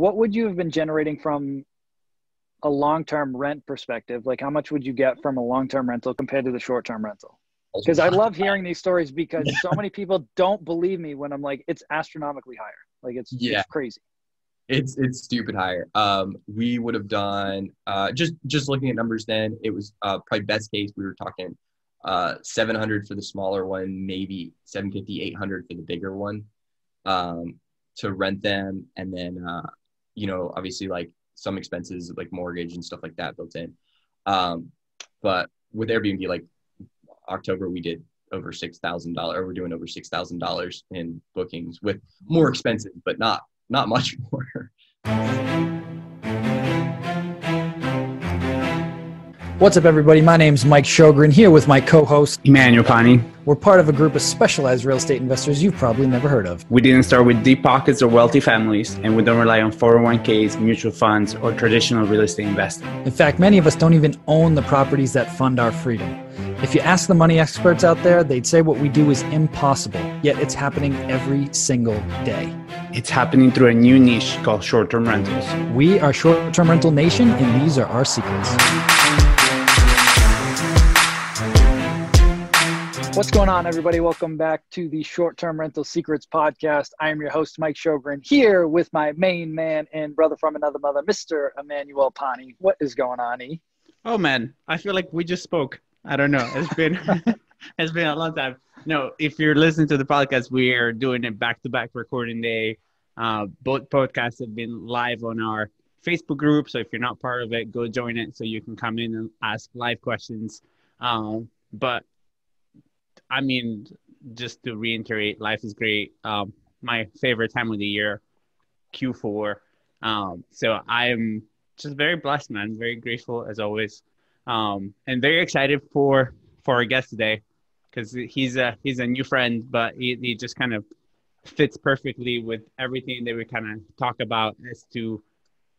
what would you have been generating from a long-term rent perspective? Like, how much would you get from a long-term rental compared to the short-term rental? Because I love hearing these stories because so many people don't believe me when I'm like, it's astronomically higher. Like it's crazy. It's stupid higher. We would have done just looking at numbers then, it was probably best case we were talking 700 for the smaller one, maybe 750, 800 for the bigger one, to rent them. And then obviously like some expenses like mortgage and stuff like that built in. But with Airbnb, like October, we did over $6,000, or we're doing over $6,000 in bookings with more expenses, but not much more. What's up, everybody? My name's Mike Sjogren, here with my co-host Emmanuel Pani. We're part of a group of specialized real estate investors you've probably never heard of. We didn't start with deep pockets or wealthy families, and we don't rely on 401ks, mutual funds, or traditional real estate investing. In fact, many of us don't even own the properties that fund our freedom. If you ask the money experts out there, they'd say what we do is impossible, yet it's happening every single day. It's happening through a new niche called short-term rentals. We are Short-Term Rental Nation, and these are our secrets. What's going on, everybody? Welcome back to the Short-Term Rental Secrets podcast. I am your host, Mike Sjogren, here with my main man and brother from another mother, Mr. Emmanuel Pani. What is going on, E? Oh, man. I feel like we just spoke. I don't know. It's been it's been a long time. No, if you're listening to the podcast, we are doing a back-to-back recording day. Both podcasts have been live on our Facebook group, so if you're not part of it, go join it so you can come in and ask live questions. But I mean, just to reiterate, life is great. My favorite time of the year, Q4. So I'm just very blessed, man. Very grateful as always. And very excited for our guest today because he's a new friend, but he just kind of fits perfectly with everything that we kind of talk about as to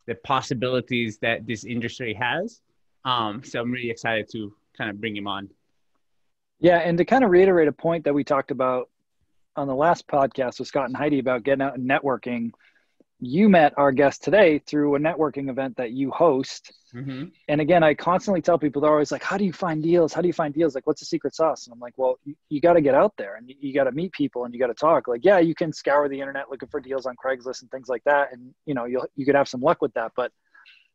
the possibilities that this industry has. So I'm really excited to kind of bring him on. Yeah, and to kind of reiterate a point that we talked about on the last podcast with Scott and Heidi about getting out and networking, you met our guest today through a networking event that you host. Mm-hmm. And again, I constantly tell people, they're always like, how do you find deals? How do you find deals? Like, what's the secret sauce? And I'm like, well, you got to get out there and you got to meet people and you got to talk. Like, yeah, you can scour the internet looking for deals on Craigslist and things like that. And, you could have some luck with that. But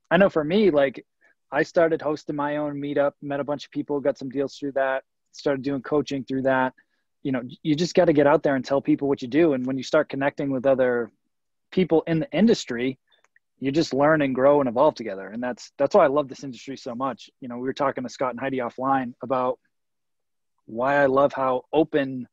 I know for me, like, I started hosting my own meetup, met a bunch of people, got some deals through that. Started doing coaching through that. You just got to get out there and tell people what you do. And when you start connecting with other people in the industry, you just learn and grow and evolve together. And that's why I love this industry so much. We were talking to Scott and Heidi offline about why I love how open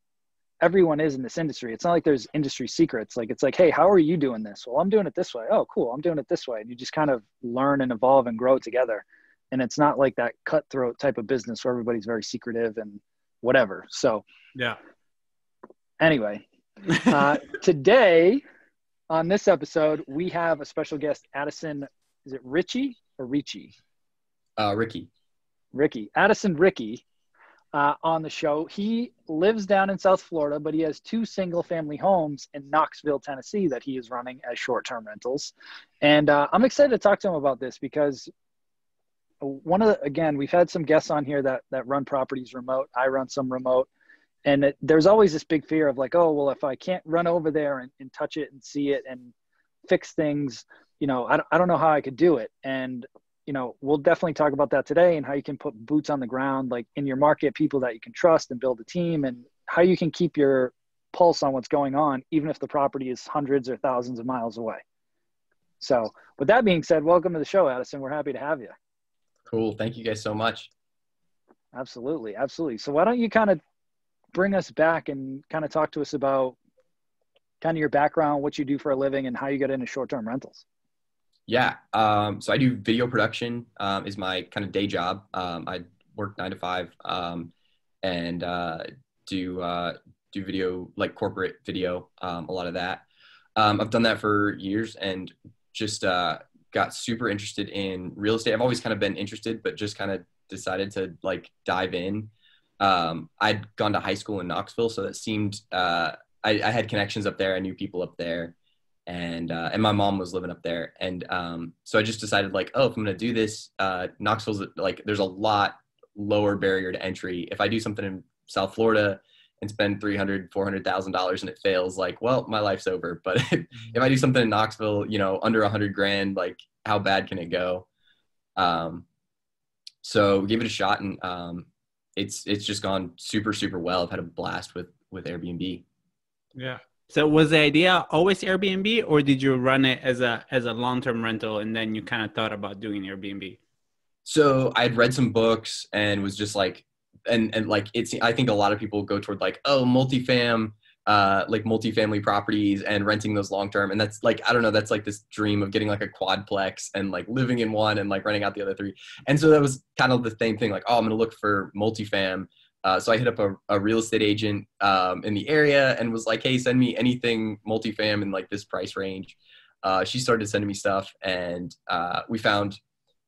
everyone is in this industry. It's not like there's industry secrets. Like, it's like, hey, how are you doing this? Well, I'm doing it this way. Oh, cool. I'm doing it this way. And you just kind of learn and evolve and grow together. And it's not like that cutthroat type of business where everybody's very secretive and whatever. So, yeah. Anyway, today on this episode, we have a special guest, Addison. Is it Ricci or Ricci? Ricky. Addison Ricci on the show. He lives down in South Florida, but he has 2 single-family homes in Knoxville, Tennessee that he is running as short-term rentals. And I'm excited to talk to him about this because we've had some guests on here that run properties remote. I run some remote. And there's always this big fear of like, oh, well, if I can't run over there and touch it and see it and fix things, I don't know how I could do it. And, we'll definitely talk about that today and how you can put boots on the ground, like in your market, people that you can trust and build a team, and how you can keep your pulse on what's going on, even if the property is hundreds or thousands of miles away. So with that being said, welcome to the show, Addison. We're happy to have you. Cool. Thank you guys so much. Absolutely. So why don't you kind of bring us back and kind of talk to us about kind of your background, what you do for a living, and how you got into short-term rentals? Yeah. So I do video production is my kind of day job. I work 9 to 5 and do video, like corporate video, a lot of that. I've done that for years and just got super interested in real estate. I've always kind of been interested, but just kind of decided to like dive in. I'd gone to high school in Knoxville, so that seemed, I had connections up there. I knew people up there. and my mom was living up there. And so I just decided like, oh, if I'm going to do this, Knoxville's like, there's a lot lower barrier to entry. If I do something in South Florida and spend $300,000-$400,000 and it fails, like, well, my life's over. But if I do something in Knoxville, you know, under $100,000, like, how bad can it go? So give it a shot, and it's just gone super, super well. I've had a blast with Airbnb. Yeah. So was the idea always Airbnb, or did you run it as a long-term rental and then you kind of thought about doing Airbnb? So I had read some books and was just like, and like, I think a lot of people go toward like, oh, multifamily properties and renting those long-term. And that's like, I don't know, that's like this dream of getting like a quadplex and like living in one and like renting out the other three. And so that was kind of the same thing, like, oh, I'm going to look for multifam. So I hit up a real estate agent in the area and was like, hey, send me anything multifam in like this price range. She started sending me stuff, and we found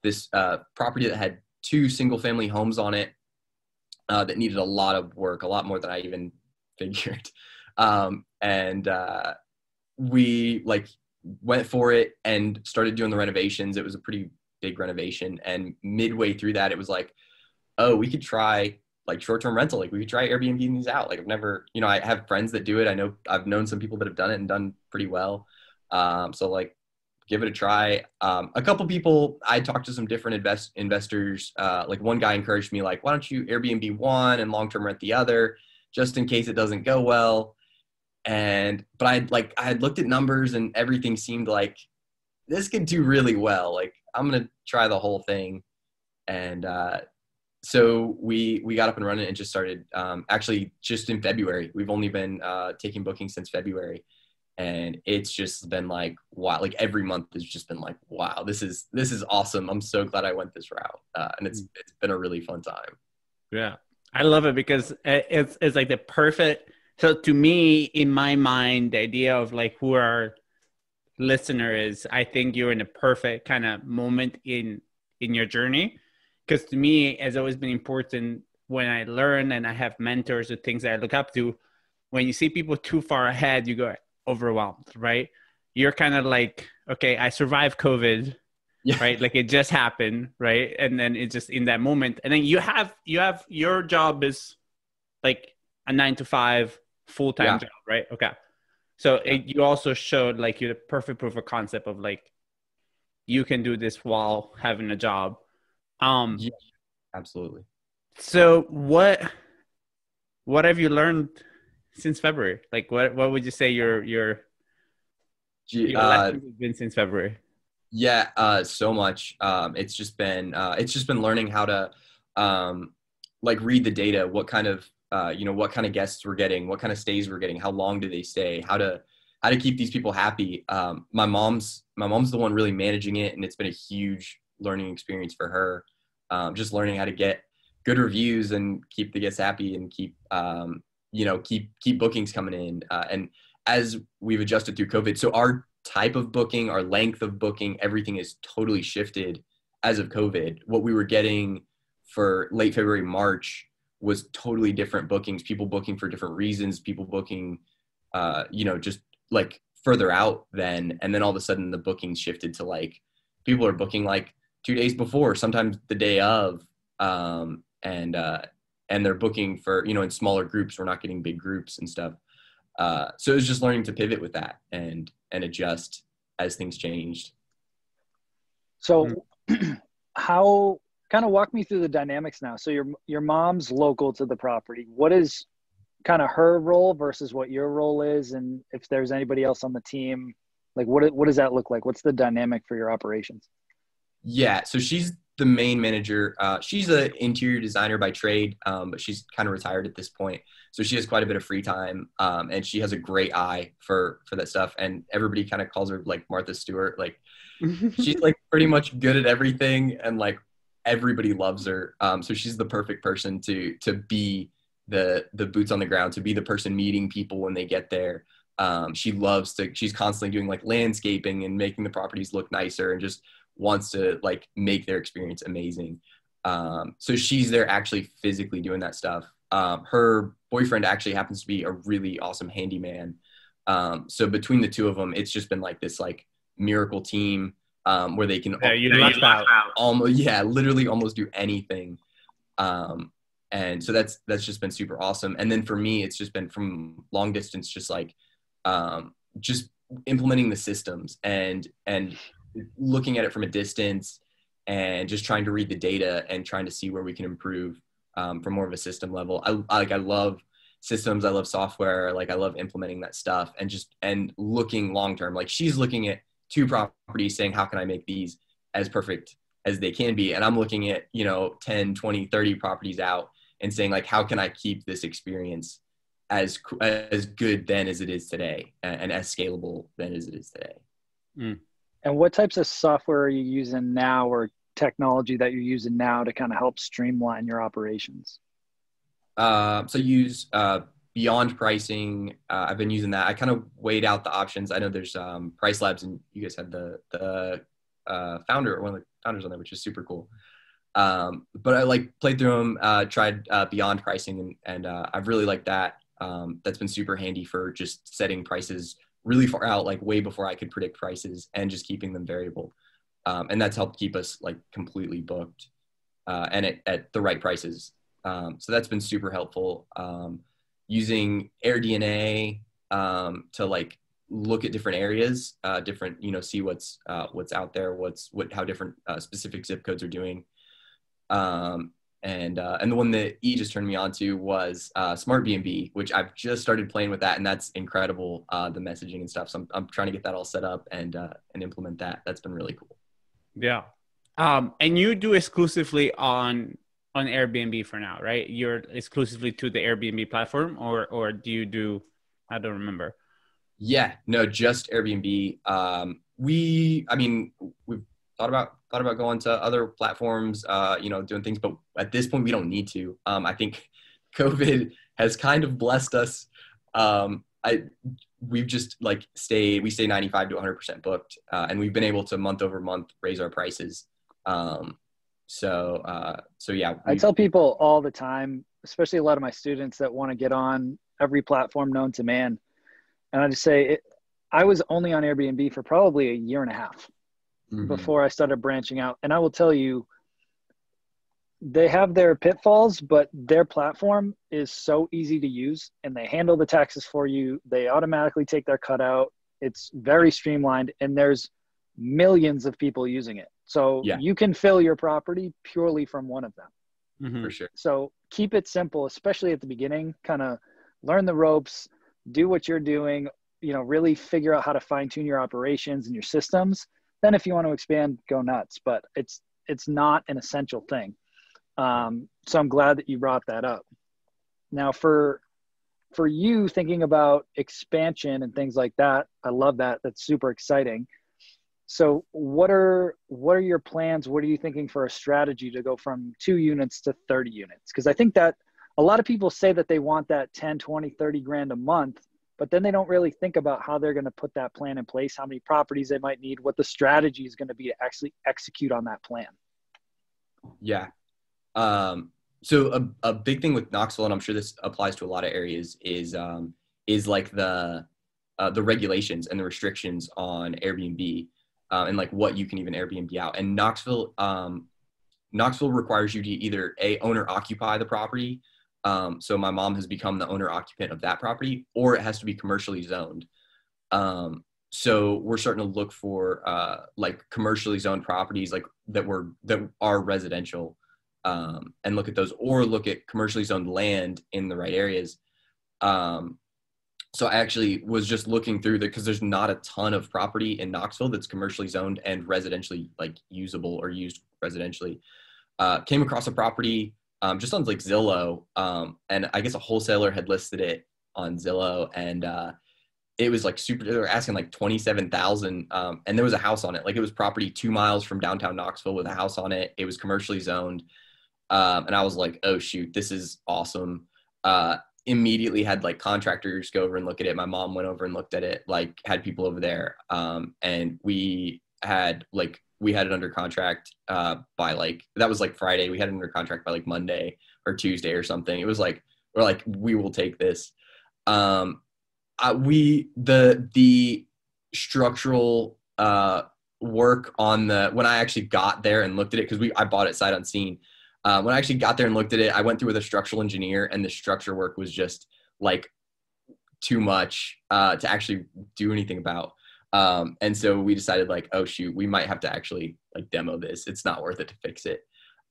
this property that had 2 single-family homes on it that needed a lot of work, a lot more than I even figured. And we like went for it and started doing the renovations. It was a pretty big renovation, and midway through that, it was like, oh, we could try like short-term rental. Like, we could try Airbnb these out. Like, I've never, you know, I have friends that do it. I've known some people that have done it and done pretty well. So like, give it a try. A couple people, I talked to some different investors. Like, one guy encouraged me, like, why don't you Airbnb one and long-term rent the other, just in case it doesn't go well. But I had looked at numbers and everything seemed like this could do really well. Like, I'm going to try the whole thing. And, so we got up and running and just started, actually just in February. We've only been taking bookings since February, and it's just been like, wow, like every month has just been like, wow, this is awesome. I'm so glad I went this route. And it's been a really fun time. Yeah. I love it because it's like the perfect. So to me, in my mind, the idea of like who our listener is, I think you're in a perfect kind of moment in your journey. Because to me, it has always been important when I learn and I have mentors or things that I look up to. When you see people too far ahead, you go overwhelmed, right? You're kind of like, okay, I survived COVID, yeah, right? Like, it just happened, right? And then it's just in that moment. And then you have your job is like a 9-to-5 full-time, yeah, job, right? Okay. So you also showed like you're the perfect proof of concept of like, you can do this while having a job. Yeah, absolutely. So what have you since February? Like, what would you say your lessons have been since February? Yeah, so much. It's just been learning how to like read the data, what kind of what kind of guests we're getting, what kind of stays we're getting, how long do they stay, how to keep these people happy. My mom's the one really managing it, and it's been a huge learning experience for her. Just learning how to get good reviews and keep the guests happy and keep bookings coming in. And as we've adjusted through COVID, so our type of booking, our length of booking, everything is totally shifted as of COVID. What we were getting for late February, March was totally different bookings, people booking for different reasons, people booking, just like further out then. And then all of a sudden the bookings shifted to like, people are booking like 2 days before, sometimes the day of, and they're booking for, in smaller groups. We're not getting big groups and stuff. So it was just learning to pivot with that and adjust as things changed. So how, kind of walk me through the dynamics now. So your mom's local to the property. What is kind of her role versus what your role is? And if there's anybody else on the team, like what does that look like? What's the dynamic for your operations? Yeah, so she's the main manager. She's an interior designer by trade, but she's kind of retired at this point. So she has quite a bit of free time, and she has a great eye for that stuff. And everybody kind of calls her like Martha Stewart. Like, she's like pretty much good at everything, and like everybody loves her. So she's the perfect person to be the boots on the ground, to be the person meeting people when they get there. She's constantly doing like landscaping and making the properties look nicer, and just wants to like make their experience amazing. So she's there actually physically doing that stuff. Her boyfriend actually happens to be a really awesome handyman. So between the two of them, it's just been like this like miracle team where they can literally almost do anything. And so that's just been super awesome. And then for me, it's just been from long distance, just like just implementing the systems and looking at it from a distance and just trying to read the data and trying to see where we can improve from more of a system level. I love systems. I love software. Like I love implementing that stuff and looking long-term. Like she's looking at 2 properties saying, how can I make these as perfect as they can be? And I'm looking at, 10, 20, 30 properties out and saying like, how can I keep this experience as good then as it is today and as scalable then as it is today? Mm. And what types of software are you using now or technology that you're using now to kind of help streamline your operations? So use Beyond Pricing. I've been using that. I kind of weighed out the options. I know there's Price Labs, and you guys had the founder, one of the founders on there, which is super cool. But I like played through them, tried Beyond Pricing, and I've really liked that. That's been super handy for just setting prices really far out, like way before I could predict prices, and just keeping them variable. And that's helped keep us like completely booked and at the right prices. So that's been super helpful. Using AirDNA to like look at different areas, see what's out there, how different specific zip codes are doing. And the one that E just turned me on to was Smart BNB, which I've just started playing with that, and that's incredible. The messaging and stuff. So I'm trying to get that all set up and implement that. That's been really cool. Yeah. And you do exclusively on Airbnb for now, right? You're exclusively to the Airbnb platform, or do you do? I don't remember. Yeah, no, just Airbnb. We've thought about going to other platforms, doing things, but at this point we don't need to. I think COVID has kind of blessed us. We've just like stay 95 to 100% booked, and we've been able to month over month raise our prices. So yeah. I tell people all the time, especially a lot of my students that want to get on every platform known to man. And I just say I was only on Airbnb for probably a year and a half before I started branching out. And I will tell you, they have their pitfalls, but their platform is so easy to use, and they handle the taxes for you. They automatically take their cut out. It's very streamlined, and there's millions of people using it. So you can fill your property purely from one of them. For sure. So keep it simple, especially at the beginning. Kind of learn the ropes, do what you're doing, really figure out how to fine tune your operations and your systems. Then if you want to expand, go nuts, but it's not an essential thing. So I'm glad that you brought that up. Now for you thinking about expansion and things like that, I love that. That's super exciting. So what are your plans? What are you thinking for a strategy to go from 2 units to 30 units? Because I think that a lot of people say that they want that 10, 20, 30 grand a month, but then they don't really think about how they're going to put that plan in place, how many properties they might need, what the strategy is going to be to actually execute on that plan. Yeah. So a big thing with Knoxville, and I'm sure this applies to a lot of areas, is like the regulations and the restrictions on Airbnb, and like what you can even Airbnb out. And Knoxville requires you to either owner occupy the property. So my mom has become the owner occupant of that property, or it has to be commercially zoned. So we're starting to look for like commercially zoned properties like that are residential, and look at those, or look at commercially zoned land in the right areas. So I actually was just looking through because there's not a ton of property in Knoxville that's commercially zoned and residentially like usable or used residentially. Came across a property just on like Zillow, and I guess a wholesaler had listed it on Zillow, and it was like super. They were asking like $27,000, and there was a house on it. Like it was property 2 miles from downtown Knoxville with a house on it. It was commercially zoned, and I was like, oh shoot, this is awesome. Immediately had like contractors go over and look at it. My mom went over and looked at it, like had people over there, and we had it under contract by like, that was like Friday. We had it under contract by like Monday or Tuesday or something. It was like, we're like, we will take this. The structural work on when I actually got there and looked at it, because I bought it sight unseen. When I actually got there and looked at it, I went through with a structural engineer, and the structure work was just like too much to actually do anything about. And so we decided like, oh shoot, we might have to actually like demo this. It's not worth it to fix it.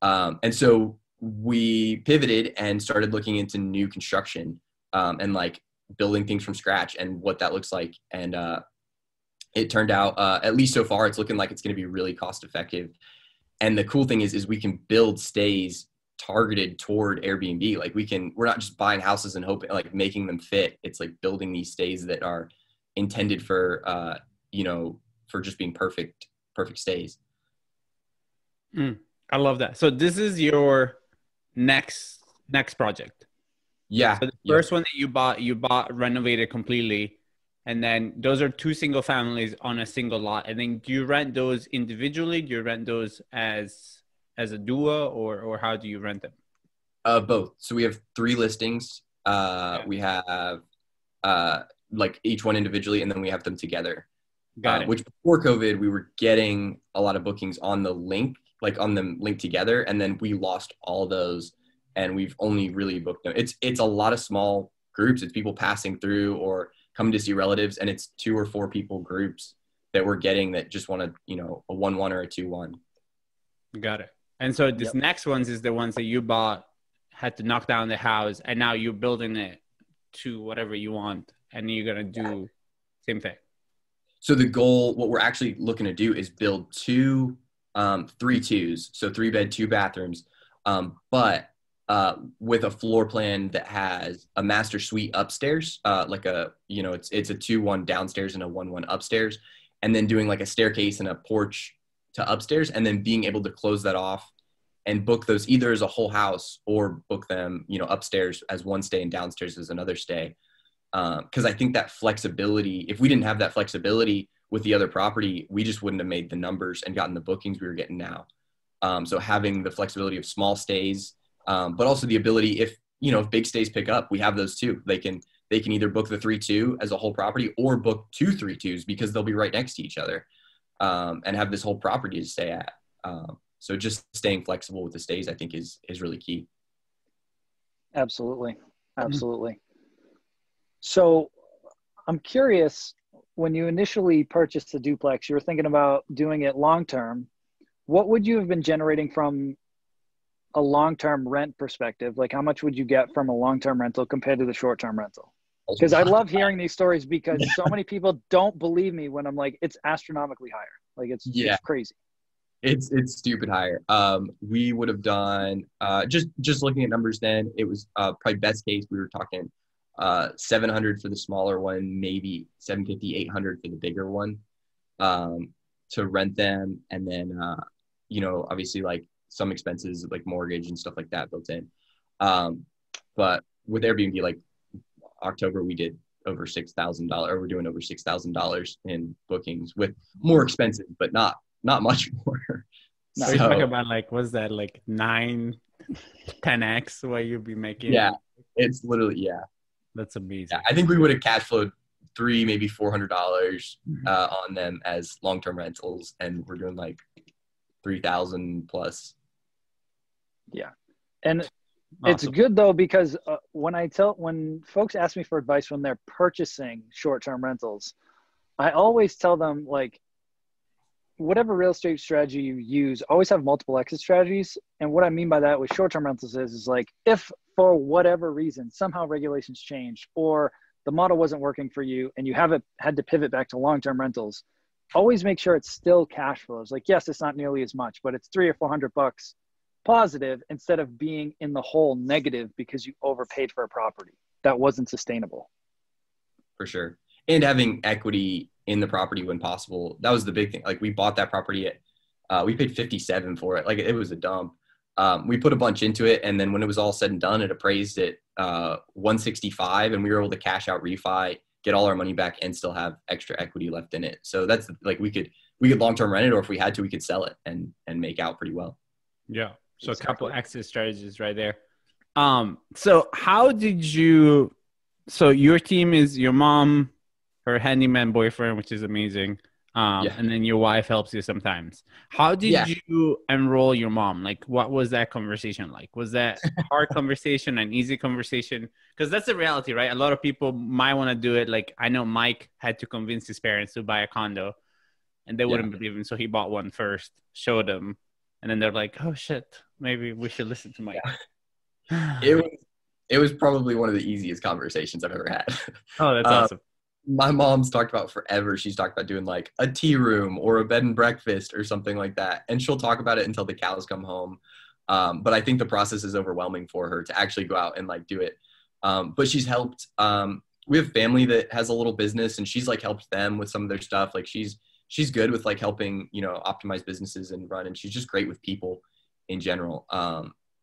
And so we pivoted and started looking into new construction and like building things from scratch and what that looks like. And it turned out, at least so far, it's looking like it's going to be really cost effective. And the cool thing is we can build stays targeted toward Airbnb. Like we're not just buying houses and hoping like making them fit. It's like building these stays that are intended for, for just being perfect stays. I love that. So this is your next project. Yeah. So the first one that you bought renovated completely. And then those are 2 single families on a single lot. And then do you rent those individually? Do you rent those as a duo, or how do you rent them? Both. So we have 3 listings. We have like each one individually, and then we have them together. Got it. Which before COVID, we were getting a lot of bookings on the link, like on them linked together. And then we lost all those, and we've only really booked them. It's a lot of small groups. It's people passing through or coming to see relatives, and it's 2 or 4 people groups that we're getting that just want to, a 1-1 or a 2-1. Got it. And so this next ones is the ones that you bought, had to knock down the house, and now you're building it to whatever you want, and you're going to do same thing. So the goal, what we're actually looking to do is build 2 3-2s, so 3-bed, 2 bathrooms, but with a floor plan that has a master suite upstairs, like it's a 2-1 downstairs and a 1-1 upstairs, and then doing like a staircase and a porch to upstairs, and then being able to close that off and book those either as a whole house or book them, upstairs as one stay and downstairs as another stay. Because I think that flexibility, if we didn't have that flexibility with the other property, we just wouldn't have made the numbers and gotten the bookings we were getting now. So having the flexibility of small stays, but also the ability, if big stays pick up, we have those too. They can either book the 3-2 as a whole property or book 2 3-2s because they'll be right next to each other, and have this whole property to stay at. So just staying flexible with the stays, I think is really key. Absolutely. So I'm curious, when you initially purchased the duplex, you were thinking about doing it long-term. What would you have been generating from a long-term rent perspective? Like how much would you get from a long-term rental compared to the short-term rental? Because I love hearing these stories because so many people don't believe me when I'm like, it's astronomically higher. Like it's crazy. It's stupid higher. We would have done, just looking at numbers then, it was probably best case, we were talking 700 for the smaller one, maybe 750, 800 for the bigger one, to rent them. And then, obviously like some expenses like mortgage and stuff like that built in. But with Airbnb, like October, we did over $6,000, or we're doing over $6,000 in bookings with more expensive, but not much more. So you talk about like, what's that, like 9-10x what you'd be making? Yeah, it's literally, That's amazing. Yeah, I think we would have cash flowed $300, maybe $400 on them as long-term rentals, and we're doing like 3,000 plus. Yeah, and awesome. It's good though, because when folks ask me for advice when they're purchasing short-term rentals, I always tell them like, whatever real estate strategy you use, always have multiple exit strategies. And what I mean by that with short-term rentals is like, if for whatever reason, somehow regulations changed or the model wasn't working for you and you haven't had to pivot back to long-term rentals, always make sure it's still cash flows. Like, yes, it's not nearly as much, but it's $300 or $400 positive instead of being in the hole negative because you overpaid for a property that wasn't sustainable. For sure. And having equity in the property when possible. That was the big thing. Like we bought that property at, we paid $57 for it. Like it was a dump. We put a bunch into it. And then when it was all said and done, it appraised at $165, and we were able to cash out refi, get all our money back, and still have extra equity left in it. So that's like, we could long-term rent it, or if we had to, we could sell it and make out pretty well. Yeah. So exactly. A couple exit strategies right there. So how did you So your team is your mom, her handyman boyfriend, which is amazing. And then your wife helps you sometimes. How did you enroll your mom? Like, what was that conversation like? Was that hard conversation, an easy conversation? Because that's the reality, right? A lot of people might want to do it. Like, I know Mike had to convince his parents to buy a condo, and they wouldn't believe him, so he bought one first, showed them, and then they're like, "Oh shit, maybe we should listen to Mike." It was probably one of the easiest conversations I've ever had. Oh, that's awesome. My mom's talked about forever. She's talked about doing like a tea room or a bed and breakfast or something like that. And she'll talk about it until the cows come home. But I think the process is overwhelming for her to actually go out and like do it. But she's helped. We have family that has a little business, and she's like helped them with some of their stuff. Like she's good with like helping, optimize businesses and run. And she's just great with people in general.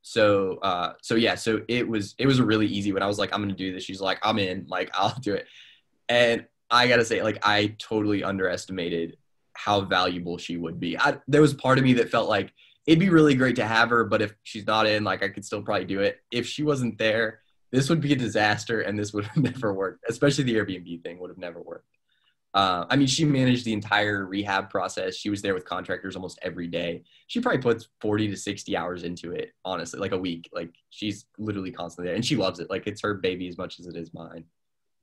So it was a really easy when I was like, I'm going to do this. She's like, I'm in, like, I'll do it. And I got to say, like, I totally underestimated how valuable she would be. There was part of me that felt like it'd be really great to have her, but if she's not in, like, I could still probably do it. If she wasn't there, this would be a disaster, and this would have never worked, especially the Airbnb thing would have never worked. I mean, she managed the entire rehab process. She was there with contractors almost every day. She probably puts 40 to 60 hours into it, honestly, like a week. Like, she's literally constantly there, and she loves it. Like, it's her baby as much as it is mine.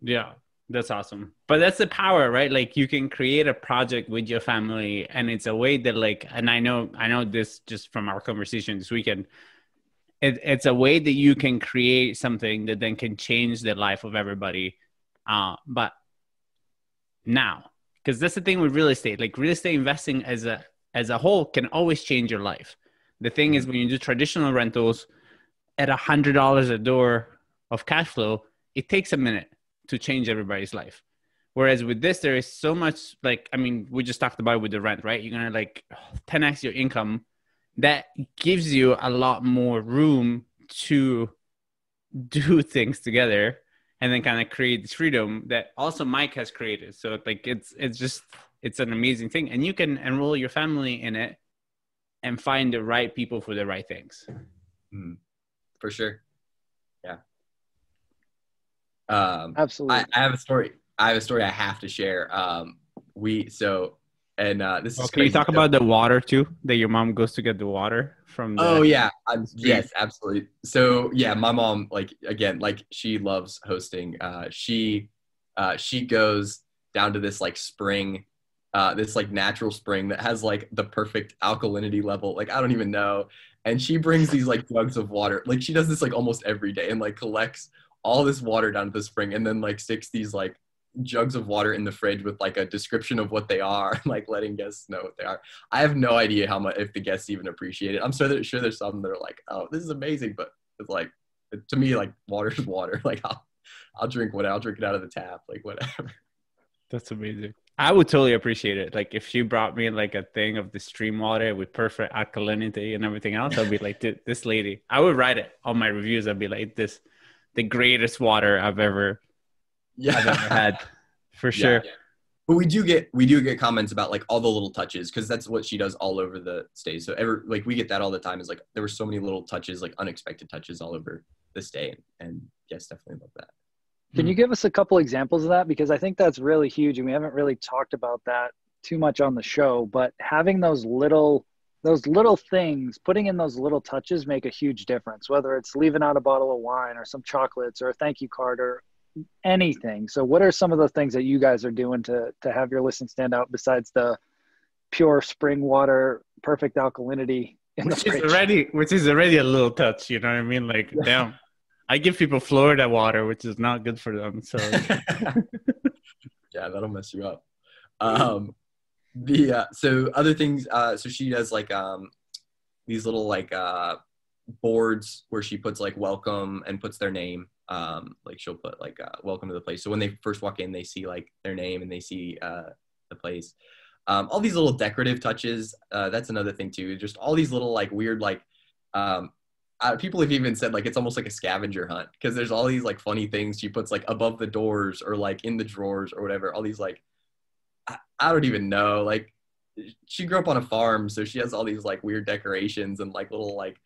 Yeah, that's awesome. But that's the power, right? Like, you can create a project with your family, and it's a way that, like, and I know this just from our conversation this weekend, it's a way that you can create something that then can change the life of everybody. But now, because that's the thing with real estate, like real estate investing as a whole can always change your life. The thing is, when you do traditional rentals at $100 a door of cash flow, it takes a minute to change everybody's life. Whereas with this, there is so much, like, I mean, we just talked about with the rent, right? You're going to like 10x your income. That gives you a lot more room to do things together and then kind of create this freedom that also Mike has created. So like, it's an amazing thing, and you can enroll your family in it and find the right people for the right things. For sure. Yeah. Absolutely. I have a story. I have to share. This is Can you talk about the water too? That your mom goes to get the water from the yes, absolutely. So yeah, my mom, like, again, like, she loves hosting. She goes down to this like spring, this like natural spring that has like the perfect alkalinity level. Like, I don't even know. And she brings these like jugs of water. Like, she does this like almost every day and like collects all this water down to the spring and then like sticks these like jugs of water in the fridge with like a description of what they are, like letting guests know what they are. I have no idea how much, if the guests even appreciate it. I'm sure there's some that are like, oh, this is amazing, but it's like, to me, like, water is water. Like, I'll drink it out of the tap, like, whatever. That's amazing. I would totally appreciate it. Like, if she brought me like a thing of the stream water with perfect alkalinity and everything else, I'd be like, this lady. I would write it on my reviews. I'd be like, the greatest water I've ever had, for sure. Yeah. But we do get comments about like all the little touches, because that's what she does all over the state. So we get that all the time, is like, there were so many little touches, like unexpected touches all over the state, and yes, definitely love that. Can you give us a couple examples of that? Because I think that's really huge, and we haven't really talked about that too much on the show, but having those little things, putting in those little touches make a huge difference, whether it's leaving out a bottle of wine or some chocolates or a thank you card or anything. So what are some of the things that you guys are doing to have your listing stand out, besides the pure spring water, perfect alkalinity which is already a little touch, you know what I mean? Like, damn, I give people Florida water, which is not good for them. So yeah, that'll mess you up. So other things, so she does like these little like boards where she puts like welcome and puts their name. Like, she'll put like welcome to the place, so when they first walk in, they see like their name and they see the place. All these little decorative touches, that's another thing too, just all these little like weird like people have even said like it's almost like a scavenger hunt, because there's all these like funny things she puts like above the doors or like in the drawers or whatever. All these like, I don't even know, like, she grew up on a farm, so she has all these like weird decorations and like little like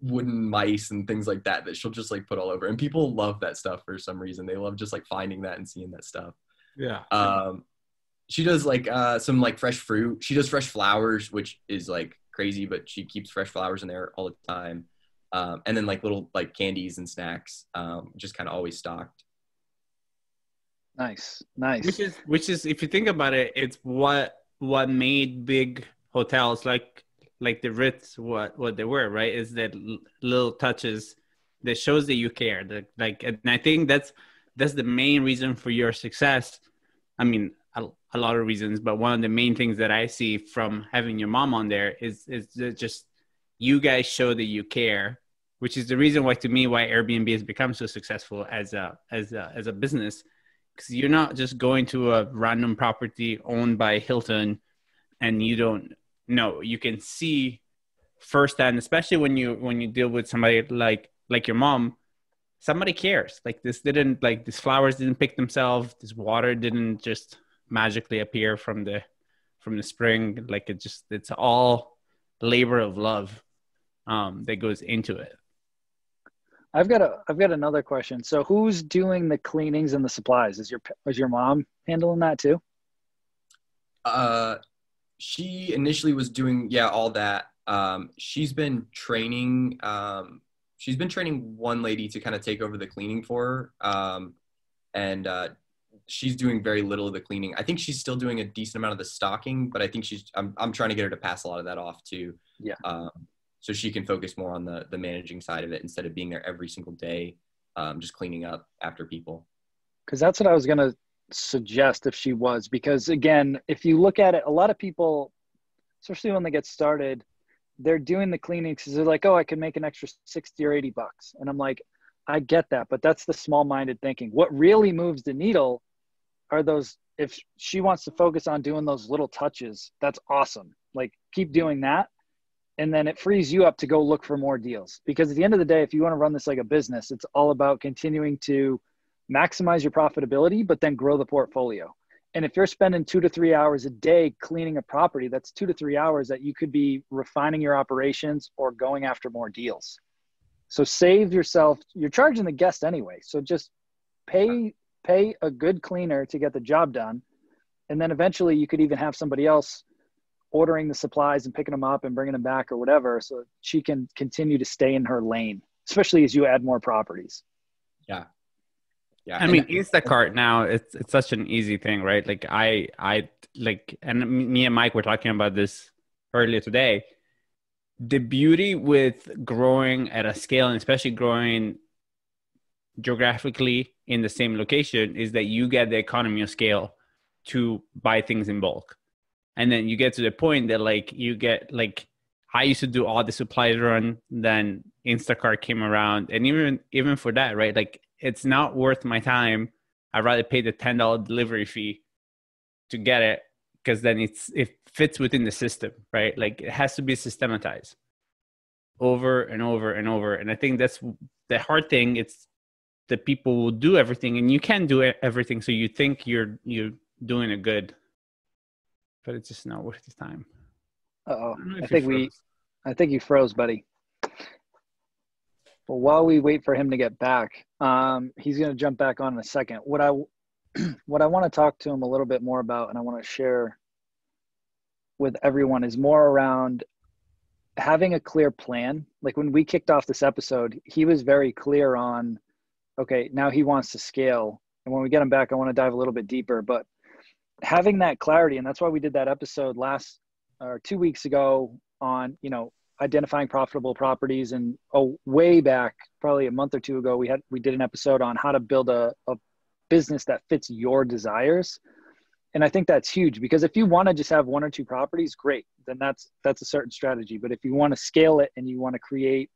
wooden mice and things like that she'll just like put all over. And people love that stuff for some reason. They love just like finding that and seeing that stuff. Yeah. She does like some like fresh fruit. She does fresh flowers, which is like crazy, but she keeps fresh flowers in there all the time. And then like little like candies and snacks, just kind of always stocked. Nice. Which is if you think about it, it's what made big hotels like the Ritz what they were, right? Is that little touches that shows that you care. That like, and I think that's the main reason for your success. I mean, a lot of reasons, but one of the main things that I see from having your mom on there is that just you guys show that you care, which is the reason why Airbnb has become so successful as a business. Because you're not just going to a random property owned by Hilton and you don't know. You can see firsthand, especially when you deal with somebody like your mom, somebody cares. Like these flowers didn't pick themselves. This water didn't just magically appear from the spring. Like it's all labor of love that goes into it. I've got another question. So who's doing the cleanings and the supplies? Is your mom handling that too? She initially was doing all that. She's been training one lady to kind of take over the cleaning for her. And she's doing very little of the cleaning. I think she's still doing a decent amount of the stocking, but I think I'm trying to get her to pass a lot of that off too. Yeah. So she can focus more on the managing side of it instead of being there every single day, just cleaning up after people. Because that's what I was going to suggest if she was. Because again, if you look at it, a lot of people, especially when they get started, they're doing the cleaning because they're like, oh, I can make an extra $60 or $80. And I'm like, I get that, but that's the small-minded thinking. What really moves the needle are those, if she wants to focus on doing those little touches, that's awesome. Like, keep doing that. And then it frees you up to go look for more deals. Because at the end of the day, if you want to run this like a business, it's all about continuing to maximize your profitability, but then grow the portfolio. And if you're spending 2 to 3 hours a day cleaning a property, that's 2 to 3 hours that you could be refining your operations or going after more deals. So save yourself, you're charging the guest anyway. So just pay a good cleaner to get the job done. And then eventually you could even have somebody else ordering the supplies and picking them up and bringing them back or whatever, so she can continue to stay in her lane, especially as you add more properties. Yeah. I mean, Instacart now, it's such an easy thing, right? Like I like, and me and Mike were talking about this earlier today. The beauty with growing at a scale, and especially growing geographically in the same location, is that you get the economy of scale to buy things in bulk. And then you get to the point that like you get like, I used to do all the supplies run, then Instacart came around, and even for that, right? Like it's not worth my time. I'd rather pay the $10 delivery fee to get it, because then it fits within the system, right? Like it has to be systematized over and over and over. And I think that's the hard thing. It's that people will do everything, and you can do everything. So you think you're doing it good, but it's just not worth the time. Uh-oh. I think you froze, buddy. But while we wait for him to get back, he's going to jump back on in a second. What I want to talk to him a little bit more about, and I want to share with everyone, is more around having a clear plan. Like when we kicked off this episode, he was very clear on, okay, now he wants to scale. And when we get him back, I want to dive a little bit deeper, but having that clarity. And that's why we did that episode 2 weeks ago on, identifying profitable properties. And way back, probably a month or two ago, we did an episode on how to build a business that fits your desires. And I think that's huge, because if you want to just have 1 or 2 properties, great. Then that's a certain strategy. But if you want to scale it and you want to create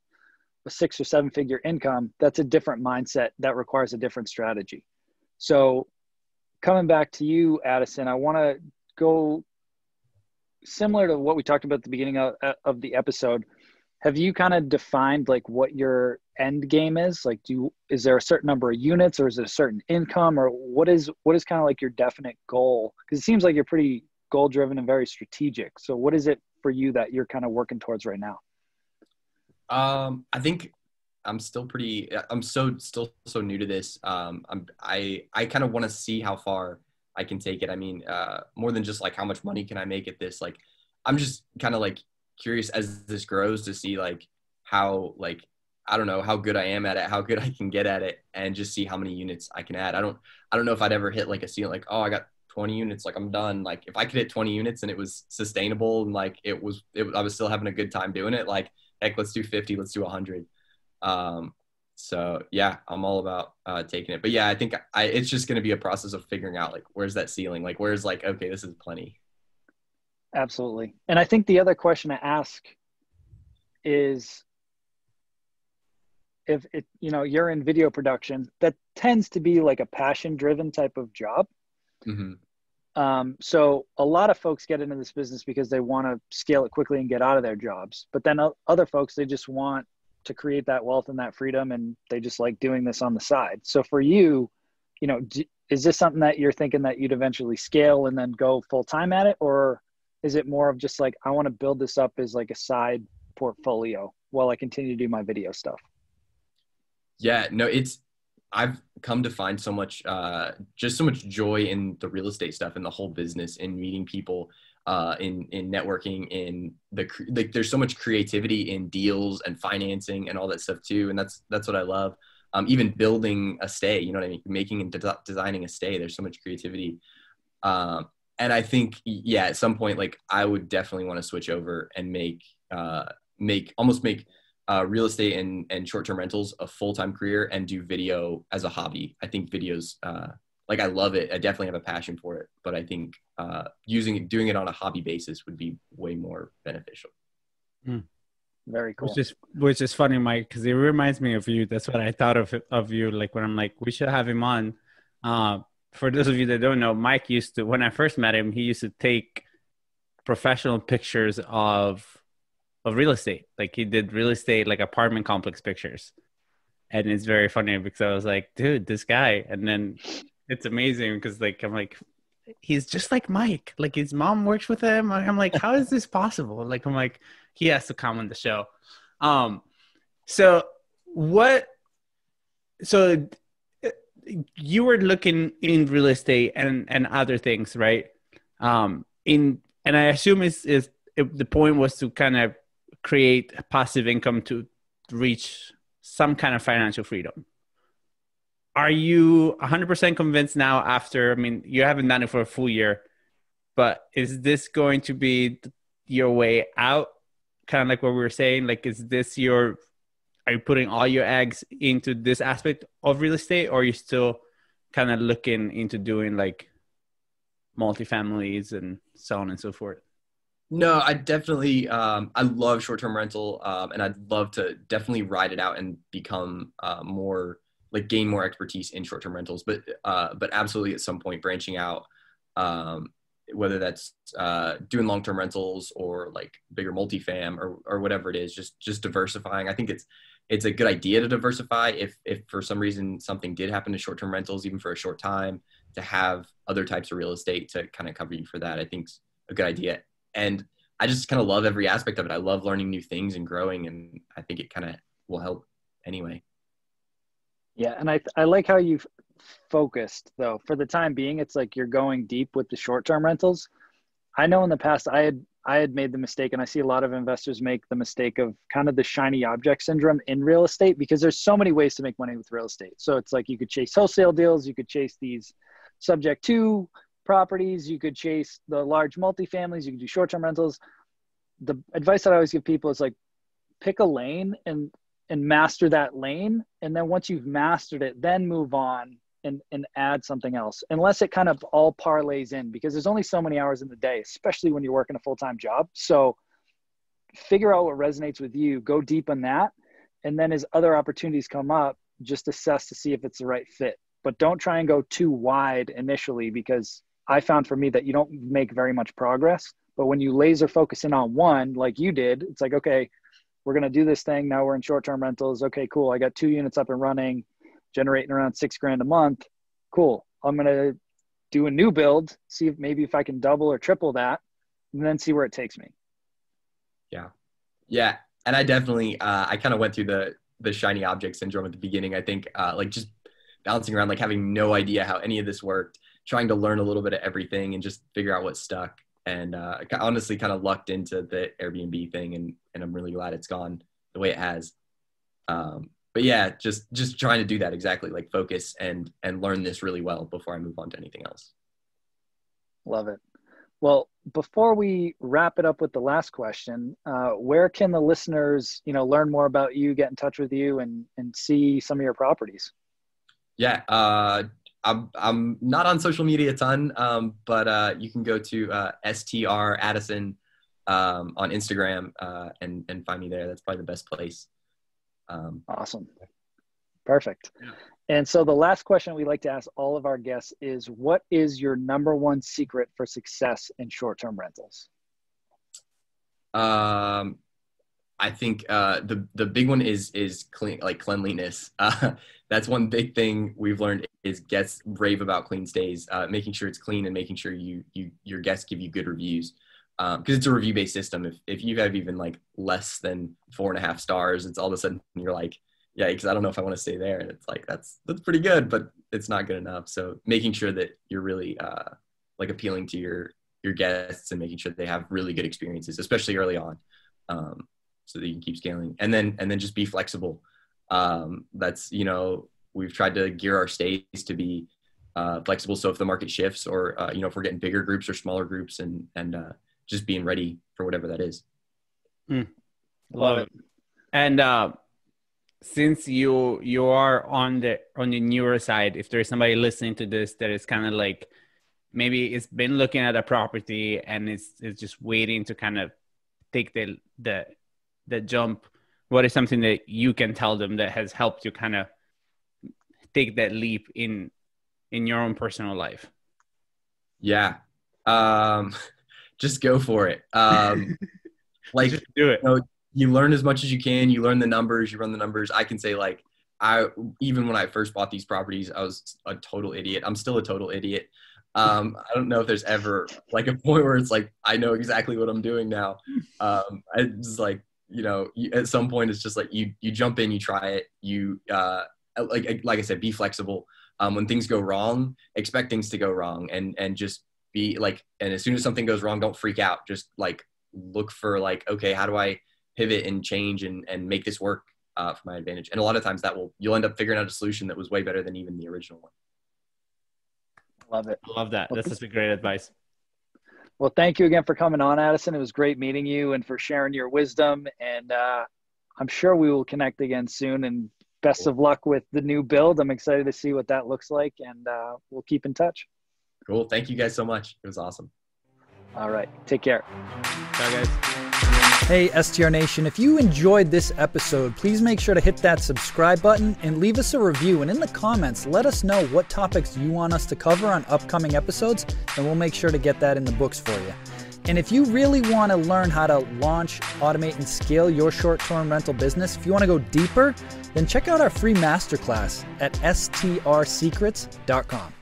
a 6 or 7 figure income, that's a different mindset that requires a different strategy. So coming back to you, Addison, I want to go similar to what we talked about at the beginning of the episode. Have you kind of defined like what your end game is? Like, is there a certain number of units, or is it a certain income, or what is kind of like your definite goal? Because it seems like you're pretty goal driven and very strategic. So what is it for you that you're kind of working towards right now? I think I'm still so new to this. I kind of want to see how far I can take it. I mean, more than just like how much money can I make at this? Like, I'm just kind of like curious as this grows to see like how, like, I don't know how good I am at it, how good I can get at it, and just see how many units I can add. I don't know if I'd ever hit like a ceiling, like, oh, I got 20 units, like I'm done. Like if I could hit 20 units and it was sustainable and like I was still having a good time doing it, like, heck, let's do 50, let's do 100. So yeah, I'm all about taking it. But yeah, I think it's just going to be a process of figuring out like, where's that ceiling? Like, where's like, okay, this is plenty. Absolutely. And I think the other question to ask is, if you're in video production, that tends to be like a passion driven type of job. Mm-hmm. So a lot of folks get into this business because they want to scale it quickly and get out of their jobs. But then other folks, they just want to create that wealth and that freedom, and they just like doing this on the side. So for you, is this something that you're thinking that you'd eventually scale and then go full time at it? Or is it more of just like, I want to build this up as like a side portfolio while I continue to do my video stuff? Yeah, no, I've come to find so much, just so much joy in the real estate stuff and the whole business, in meeting people, in networking, there's so much creativity in deals and financing and all that stuff too. And that's what I love. Even building a stay, you know what I mean? Making and designing a stay, there's so much creativity. And I think, yeah, at some point, like I would definitely want to switch over and make real estate and short-term rentals a full-time career, and do video as a hobby. I think videos, like I love it. I definitely have a passion for it, but I think doing it on a hobby basis would be way more beneficial. Very cool. Which is funny, Mike, because it reminds me of you. That's what I thought of you. Like when I'm like, we should have him on. For those of you that don't know, Mike when I first met him, he used to take professional pictures of real estate. Like he did real estate, like apartment complex pictures. And it's very funny because I was like, dude, this guy. And then it's amazing because like, I'm like, he's just like Mike. Like his mom works with him. I'm like, how is this possible? Like, I'm like, he has to come on the show. So you were looking in real estate and other things, right? And I assume the point was to kind of create a passive income to reach some kind of financial freedom. Are you 100% convinced now after, I mean, you haven't done it for a full year, but is this going to be your way out? Kind of like what we were saying, like, are you putting all your eggs into this aspect of real estate, or are you still kind of looking into doing like multifamilies and so on and so forth? No, I definitely, I love short-term rental, and I'd love to definitely ride it out and become gain more expertise in short-term rentals, but absolutely at some point branching out, whether that's doing long-term rentals or like bigger multifam or whatever it is, just diversifying. I think it's a good idea to diversify if for some reason something did happen to short-term rentals, even for a short time, to have other types of real estate to kind of cover you for that. I think it's a good idea. And I just kind of love every aspect of it. I love learning new things and growing, and I think it kind of will help anyway. Yeah. And I like how you've focused though. For the time being, it's like you're going deep with the short-term rentals. I know in the past I had made the mistake, and I see a lot of investors make the mistake of kind of the shiny object syndrome in real estate, because there's so many ways to make money with real estate. So it's like you could chase wholesale deals, you could chase these subject to properties, you could chase the large multifamilies, you could do short-term rentals. The advice that I always give people is like, pick a lane and master that lane. And then once you've mastered it, then move on and add something else, unless it kind of all parlays in, because there's only so many hours in the day, especially when you're working a full-time job. So figure out what resonates with you, go deep on that. And then as other opportunities come up, just assess to see if it's the right fit. But don't try and go too wide initially, because I found for me that you don't make very much progress. But when you laser focus in on one, like you did, it's like, okay, we're going to do this thing. Now we're in short-term rentals. Okay, cool. I got 2 units up and running, generating around $6,000 a month. Cool. I'm going to do a new build, see if I can double or triple that, and then see where it takes me. Yeah. And I definitely, I kind of went through the shiny object syndrome at the beginning. I think like just bouncing around, like having no idea how any of this worked, trying to learn a little bit of everything and just figure out what stuck. And I honestly kind of lucked into the Airbnb thing, and I'm really glad it's gone the way it has. But yeah, just trying to do that exactly, like focus and learn this really well before I move on to anything else. Love it. Well, before we wrap it up with the last question, where can the listeners, learn more about you, get in touch with you, and see some of your properties? Yeah, I'm not on social media a ton, but you can go to STR Addison on Instagram and find me there. That's probably the best place. Awesome. Perfect. Yeah. And so the last question we like to ask all of our guests is, what is your number one secret for success in short-term rentals? I think the big one is cleanliness. That's one big thing we've learned is guests rave about clean stays, making sure it's clean and making sure your guests give you good reviews. Because it's a review-based system. If you have even like less than 4.5 stars, it's all of a sudden you're like, yeah, because I don't know if I want to stay there. And it's like, that's pretty good, but it's not good enough. So making sure that you're really like appealing to your guests and making sure they have really good experiences, especially early on, so that you can keep scaling. And then just be flexible. That's, we've tried to gear our stays to be flexible. So if the market shifts or, if we're getting bigger groups or smaller groups and just being ready for whatever that is. Love it. And since you are on the newer side, if there's somebody listening to this that is kind of like, maybe it's been looking at a property and it's just waiting to kind of take the jump, what is something that you can tell them that has helped you kind of take that leap in your own personal life? Yeah. Just go for it. Like, just do it. You learn as much as you can. You learn the numbers. You run the numbers. I can say, like, even when I first bought these properties, I was a total idiot. I'm still a total idiot. I don't know if there's ever like a point where it's like I know exactly what I'm doing now. I just like, at some point it's just like you jump in, you try it. You like I said, be flexible. When things go wrong, expect things to go wrong, and just be like. And as soon as something goes wrong, don't freak out. Just like look for like, okay, how do I pivot and change and make this work for my advantage? And a lot of times you'll end up figuring out a solution that was way better than even the original one. Love it. I love that. That's such a great advice. Well, thank you again for coming on, Addison. It was great meeting you and for sharing your wisdom. And I'm sure we will connect again soon. And best of luck with the new build. I'm excited to see what that looks like. And we'll keep in touch. Cool. Thank you guys so much. It was awesome. All right. Take care. Bye, guys. Hey, STR Nation, if you enjoyed this episode, please make sure to hit that subscribe button and leave us a review. And in the comments, let us know what topics you want us to cover on upcoming episodes, and we'll make sure to get that in the books for you. And if you really want to learn how to launch, automate, and scale your short-term rental business, if you want to go deeper, then check out our free masterclass at strsecrets.com.